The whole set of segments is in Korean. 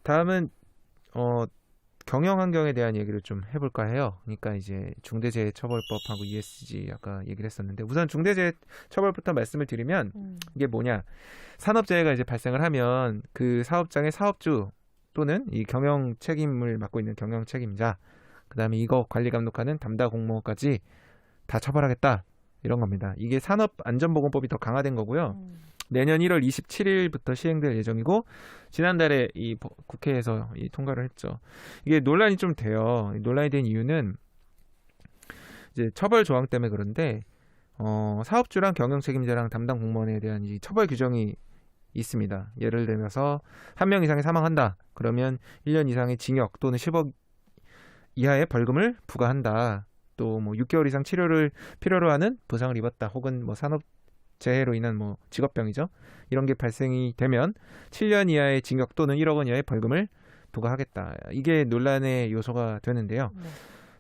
다음은 경영 환경에 대한 얘기를 좀 해볼까 해요. 그러니까 이제 중대재해처벌법하고 ESG 아까 얘기를 했었는데 우선 중대재해처벌부터 말씀을 드리면 이게 뭐냐? 산업재해가 이제 발생을 하면 그 사업장의 사업주 또는 이 경영 책임을 맡고 있는 경영 책임자, 그다음에 이거 관리 감독하는 담당 공무원까지 다 처벌하겠다 이런 겁니다. 이게 산업안전보건법이 더 강화된 거고요. 내년 1월 27일부터 시행될 예정이고 지난달에 이 국회에서 이 통과를 했죠. 이게 논란이 좀 돼요. 논란이 된 이유는 이제 처벌 조항 때문에 그런데 사업주랑 경영 책임자랑 담당 공무원에 대한 이 처벌 규정이 있습니다. 예를 들면서 한 명 이상이 사망한다. 그러면 1년 이상의 징역 또는 10억 이하의 벌금을 부과한다. 또 뭐 6개월 이상 치료를 필요로 하는 부상을 입었다. 혹은 뭐 산업 재해로 인한 뭐 직업병이죠. 이런 게 발생이 되면 7년 이하의 징역 또는 1억 원 이하의 벌금을 부과하겠다. 이게 논란의 요소가 되는데요. 네.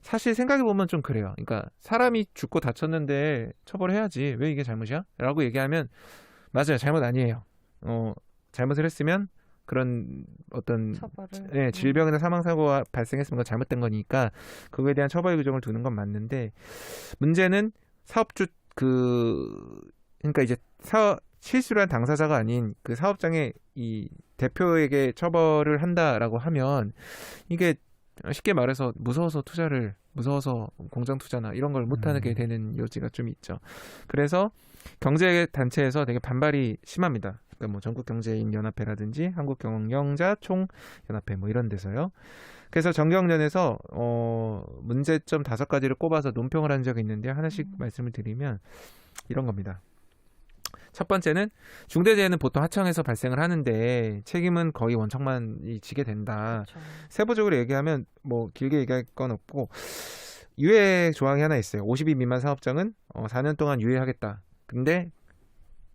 사실 생각해 보면 좀 그래요. 그러니까 사람이 죽고 다쳤는데 처벌해야지. 왜 이게 잘못이야? 라고 얘기하면 맞아요. 잘못 아니에요. 잘못을 했으면 그런 어떤 처벌을. 질병이나 사망 사고가 발생했으면 그건 잘못된 거니까 그거에 대한 처벌 규정을 두는 건 맞는데 문제는 사업주 그러니까 이제 실수를 한 당사자가 아닌 그 사업장의 이 대표에게 처벌을 한다라고 하면 이게 쉽게 말해서 무서워서 공장 투자나 이런 걸 못하게 되는 여지가 좀 있죠. 그래서 경제 단체에서 되게 반발이 심합니다. 그러니까 뭐 전국경제인연합회라든지 한국경영자 총연합회 뭐 이런 데서요. 그래서 정경련에서 문제점 5가지를 꼽아서 논평을 한 적이 있는데 하나씩 말씀을 드리면 이런 겁니다. 첫 번째는 중대재해는 보통 하청에서 발생을 하는데 책임은 거의 원청만이 지게 된다. 그렇죠. 세부적으로 얘기하면 뭐 길게 얘기할 건 없고 유예 조항이 하나 있어요. 50인 미만 사업장은 4년 동안 유예하겠다. 근데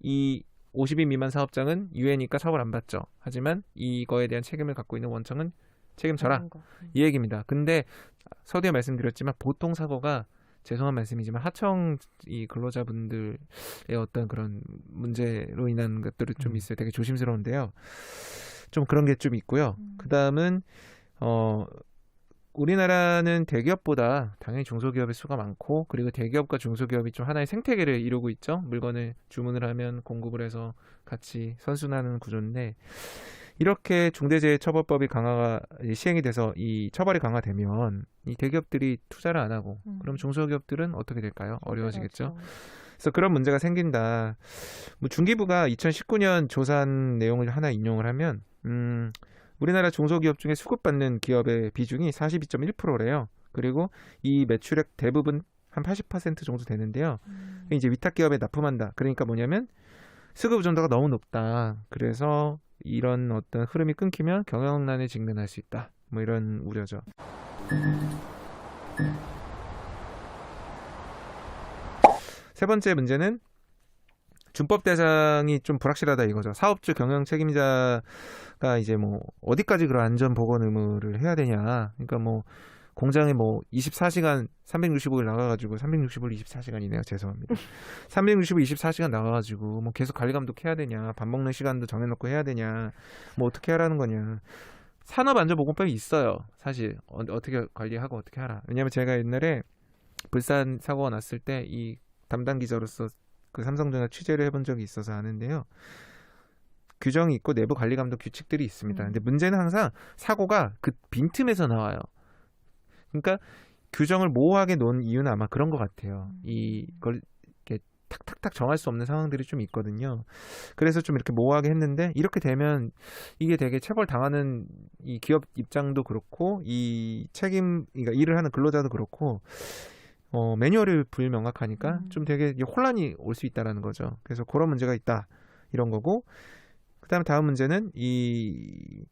이 50인 미만 사업장은 유예니까 처벌 안 받죠. 하지만 이거에 대한 책임을 갖고 있는 원청은 책임져라. 이 얘기입니다. 근데 서두에 말씀드렸지만 보통 사고가 죄송한 말씀이지만 하청 이 근로자분들의 어떤 그런 문제로 인한 것들이 좀 있어요. 되게 조심스러운데요. 좀 그런 게 좀 있고요. 그 다음은 우리나라는 대기업보다 당연히 중소기업의 수가 많고 그리고 대기업과 중소기업이 좀 하나의 생태계를 이루고 있죠. 물건을 주문을 하면 공급을 해서 같이 선순환하는 구조인데 이렇게 중대재해처벌법이 시행이 돼서 이 처벌이 강화되면 이 대기업들이 투자를 안 하고 그럼 중소기업들은 어떻게 될까요? 어려워지겠죠. 그래서 그런 문제가 생긴다. 뭐 중기부가 2019년 조사한 내용을 하나 인용을 하면 우리나라 중소기업 중에 수급받는 기업의 비중이 42.1%래요. 그리고 이 매출액 대부분 한 80% 정도 되는데요. 이제 위탁기업에 납품한다. 그러니까 뭐냐면 수급 의존도가 너무 높다. 그래서 이런 어떤 흐름이 끊기면 경영난에 직면할 수 있다. 뭐 이런 우려죠. 세 번째 문제는 준법 대상이 좀 불확실하다 이거죠. 사업주 경영 책임자가 이제 뭐 어디까지 그런 안전 보건 의무를 해야 되냐. 그러니까 뭐 공장에 뭐 24시간 365일 나가가지고 365일 24시간이네요. 죄송합니다. 365일 24시간 나가가지고 뭐 계속 관리 감독해야 되냐. 밥 먹는 시간도 정해놓고 해야 되냐. 뭐 어떻게 하라는 거냐. 산업안전보건법이 있어요. 사실 어떻게 관리하고 어떻게 하라. 왜냐면 제가 옛날에 불산 사고가 났을 때 이 담당 기자로서 그 삼성전자 취재를 해본 적이 있어서 아는데요. 규정이 있고 내부 관리 감독 규칙들이 있습니다. 근데 문제는 항상 사고가 그 빈틈에서 나와요. 그러니까 규정을 모호하게 놓은 이유는 아마 그런 것 같아요. 이걸 이렇게 탁탁탁 정할 수 없는 상황들이 좀 있거든요. 그래서 좀 이렇게 모호하게 했는데 이렇게 되면 이게 되게 체벌 당하는 이 기업 입장도 그렇고 이 그러니까 일을 하는 근로자도 그렇고 매뉴얼이 불명확하니까 좀 되게 혼란이 올 수 있다라는 거죠. 그래서 그런 문제가 있다 이런 거고 그다음에 다음 문제는 이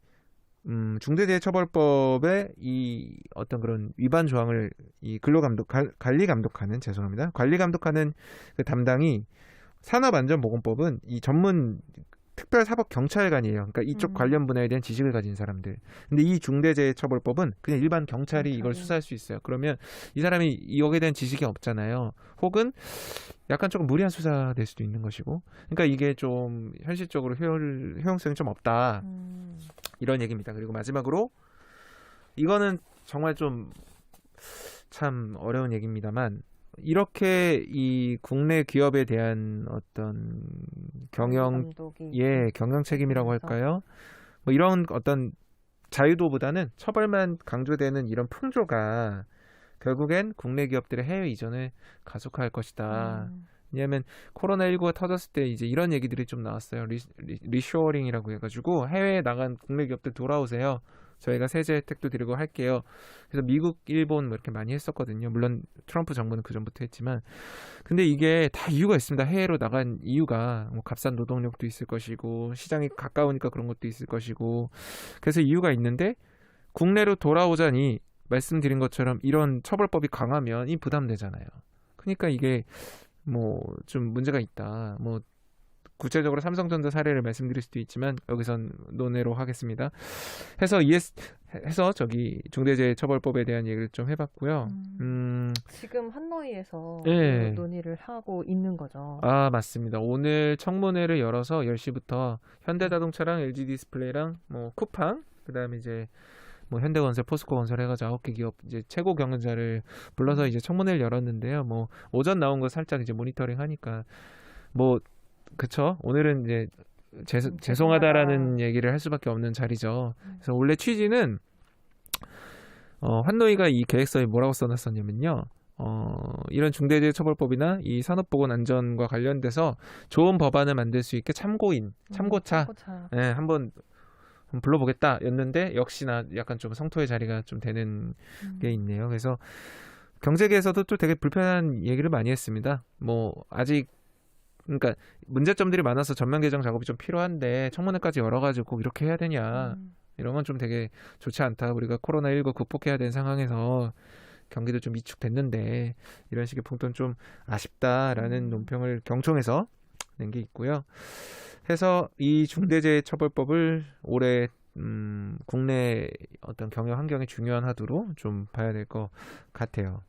중대재해처벌법의 이 어떤 그런 위반 조항을 이 관리 감독하는 그 담당이 산업안전보건법은 이 전문 특별사법경찰관이에요. 그러니까 이쪽 관련 분야에 대한 지식을 가진 사람들. 근데 이 중대재해처벌법은 그냥 일반 경찰이 이걸 수사할 수 있어요. 그러면 이 사람이 여기에 대한 지식이 없잖아요. 혹은 약간 조금 무리한 수사될 수도 있는 것이고. 그러니까 이게 좀 현실적으로 효용성이 좀 없다. 이런 얘기입니다. 그리고 마지막으로 이거는 정말 좀 참 어려운 얘기입니다만 이렇게 이 국내 기업에 대한 어떤 경영 경영 책임이라고 할까요? 뭐 이런 어떤 자유도보다는 처벌만 강조되는 이런 풍조가 결국엔 국내 기업들의 해외 이전을 가속화할 것이다. 왜냐하면 코로나19가 터졌을 때 이제 이런 얘기들이 좀 나왔어요. 리쇼어링이라고 해가지고 해외에 나간 국내 기업들 돌아오세요. 저희가 세제 혜택도 드리고 할게요. 그래서 미국, 일본 뭐 이렇게 많이 했었거든요. 물론 트럼프 정부는 그 전부터 했지만, 근데 이게 다 이유가 있습니다. 해외로 나간 이유가 뭐 값싼 노동력도 있을 것이고 시장이 가까우니까 그런 것도 있을 것이고, 그래서 이유가 있는데 국내로 돌아오자니 말씀드린 것처럼 이런 처벌법이 강하면 이 부담되잖아요. 그러니까 이게 뭐 좀 문제가 있다. 뭐 구체적으로 삼성전자 사례를 말씀드릴 수도 있지만 여기선 논외로 하겠습니다. 해서 저기 중대재해처벌법에 대한 얘기를 좀 해봤고요. 지금 한노위에서 네. 논의를 하고 있는 거죠. 아, 맞습니다. 오늘 청문회를 열어서 10시부터 현대자동차랑 LG디스플레이랑 뭐 쿠팡, 그다음에 이제 뭐 현대건설, 포스코건설 해가지고 9개 기업 이제 최고 경영자를 불러서 이제 청문회를 열었는데요. 뭐 오전 나온 거 살짝 이제 모니터링 하니까 뭐 그쵸. 오늘은 이제 죄송하다라는 얘기를 할 수밖에 없는 자리죠. 그래서 원래 취지는 환노위가 이 계획서에 뭐라고 써놨었냐면요. 이런 중대재해처벌법이나 이 산업보건안전과 관련돼서 좋은 법안을 만들 수 있게 참고차, 네, 한번 불러보겠다였는데 역시나 약간 좀 성토의 자리가 좀 되는 게 있네요. 그래서 경제계에서도 또 되게 불편한 얘기를 많이 했습니다. 뭐 아직 그러니까 문제점들이 많아서 전면 개정 작업이 좀 필요한데 청문회까지 열어가지고 꼭 이렇게 해야 되냐 이런 건 좀 되게 좋지 않다. 우리가 코로나19 극복해야 되는 상황에서 경기도 좀 위축됐는데 이런 식의 풍토는 좀 아쉽다라는 논평을 경총에서 낸 게 있고요. 해서 이 중대재해처벌법을 올해 국내 어떤 경영 환경의 중요한 화두로 좀 봐야 될 것 같아요.